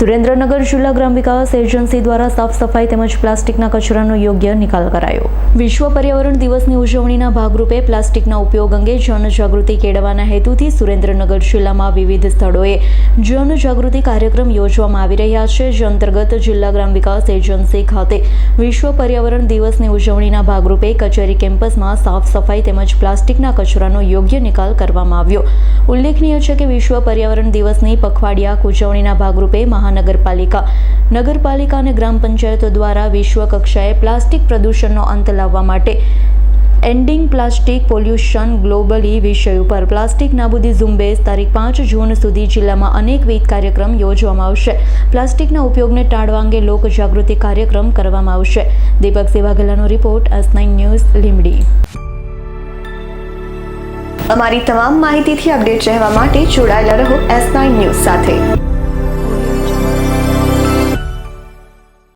સુરેન્દ્રનગર જિલ્લા ગ્રામ વિકાસ એજન્સી દ્વારા સાફ સફાઈ તેમજ પ્લાસ્ટિકના કચરાનો યોગ્ય નિકાલ કરાયો। વિશ્વ પર્યાવરણ દિવસની ઉજવણીના ભાગરૂપે પ્લાસ્ટિકના ઉપયોગ અંગે જનજાગૃતિ કેળવવાના હેતુથી સુરેન્દ્રનગર જિલ્લામાં વિવિધ સ્થળોએ જનજાગૃતિ કાર્યક્રમ યોજવામાં આવી રહ્યા છે। જે અંતર્ગત જિલ્લા ગ્રામ વિકાસ એજન્સી ખાતે વિશ્વ પર્યાવરણ દિવસની ઉજવણીના ભાગરૂપે કચેરી કેમ્પસમાં સાફ સફાઈ તેમજ પ્લાસ્ટિકના કચરાનો યોગ્ય નિકાલ કરવામાં આવ્યો। ઉલ્લેખનીય છે કે વિશ્વ પર્યાવરણ દિવસની પખવાડિયા ઉજવણીના ભાગરૂપે મહાનગરપાલિકા, નગરપાલિકા અને ગ્રામ પંચાયતો દ્વારા વિશ્વ કક્ષાએ પ્લાસ્ટિક પ્રદૂષણનો અંત લાવવા માટે એન્ડિંગ પ્લાસ્ટિક પોલ્યુશન ગ્લોબલી વિષય ઉપર પ્લાસ્ટિક નાબૂદી ઝુંબેશ તારીખ 5 જૂન સુધી જિલ્લામાં અનેકવિધ કાર્યક્રમ યોજવામાં આવશે। પ્લાસ્ટિકના ઉપયોગને ટાળવા અંગે લોક જાગૃતિ કાર્યક્રમ કરવામાં આવશે। દીપક સેવાગલાનો રિપોર્ટ, S9 ન્યૂઝ, લીંબડી। અમારી તમામ માહિતીથી અપડેટ રહેવા માટે જોડાયેલા રહો S9 ન્યૂઝ સાથે।